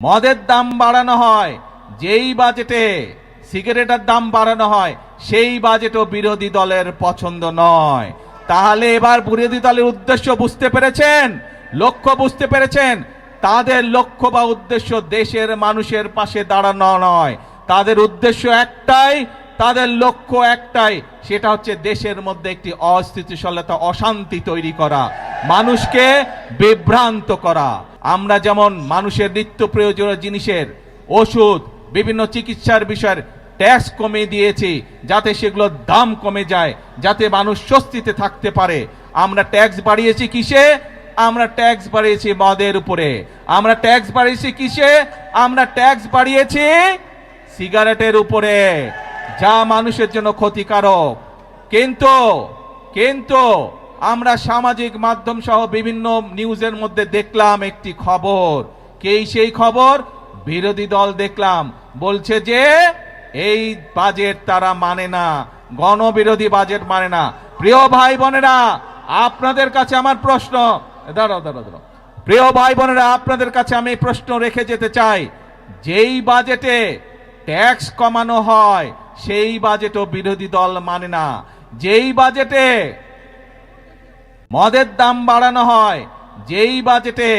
মদের দাম বাড়ানো হয়, যেই বাজেটে সিগারেটের দাম বাড়ানো হয় সেই বাজেটও বিরোধী দলের পছন্দ নয়। তাহলে এবার বিরোধী দলের উদ্দেশ্য বুঝতে পেরেছেন, লক্ষ্য বুঝতে পেরেছেন। তাদের লক্ষ্য বা উদ্দেশ্য দেশের মানুষের পাশে দাঁড়ানো নয়, তাদের উদ্দেশ্য একটাই, তাদের লক্ষ্য একটাই, সেটা হচ্ছে দেশের মধ্যে একটি অস্থিতিশীলতা, অশান্তি তৈরি করা, মানুষকে বিভ্রান্ত করা। আমরা যেমন মানুষের নিত্য প্রয়োজনীয় জিনিসের ওষুধ, বিভিন্ন চিকিৎসার বিষয়ের ট্যাক্স কমিয়ে দিয়েছি যাতে সেগুলোর দাম কমে যায়, যাতে মানুষ স্বস্তিতে থাকতে পারে। আমরা ট্যাক্স বাড়িয়েছি কিসে? আমরা ট্যাক্স বাড়িয়েছি মদের উপরে। আমরা ট্যাক্স বাড়িয়েছি কিসে? আমরা ট্যাক্স বাড়িয়েছি সিগারেটের উপরে, যা মানুষের জন্য ক্ষতিকারক। কিন্তু আমরা সামাজিক মাধ্যম সহ বিভিন্ন নিউজের মধ্যে দেখলাম একটি খবর। সেই খবর? বিরোধী দল দেখলাম বলছে যে এই বাজেট তারা মানে না, গণবিরোধী বাজেট মানে না। প্রিয় ভাই বোনেরা, আপনাদের কাছে আমার প্রশ্ন, দাঁড়াও, প্রিয় ভাই বোনেরা, আপনাদের কাছে আমি প্রশ্ন রেখে যেতে চাই, যেই বাজেটে ট্যাক্স কমানো হয় সেই বাজেটও বিরোধী দল মানে না। যেই বাজেটে মদের দাম বাড়ানো হয়, যেই বাজেটে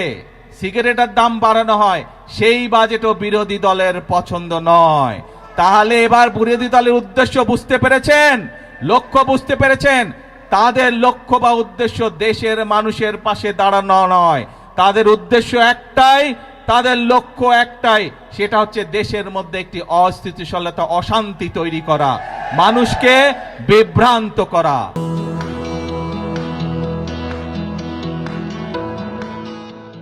সিগারেটের দাম বাড়ানো হয় সেই বাজেটও বিরোধী দলের পছন্দ নয়। তাহলে এবার বিরোধী দলের উদ্দেশ্য বুঝতে পেরেছেন, লক্ষ্য বুঝতে পেরেছেন। তাদের লক্ষ্য বা উদ্দেশ্য দেশের মানুষের পাশে দাঁড়ানো নয়, তাদের উদ্দেশ্য একটাই, তাদের লক্ষ্য একটাই, সেটা হচ্ছে দেশের মধ্যে একটি অস্থিতিশীলতা, অশান্তি তৈরি করা, মানুষকে বিভ্রান্ত করা।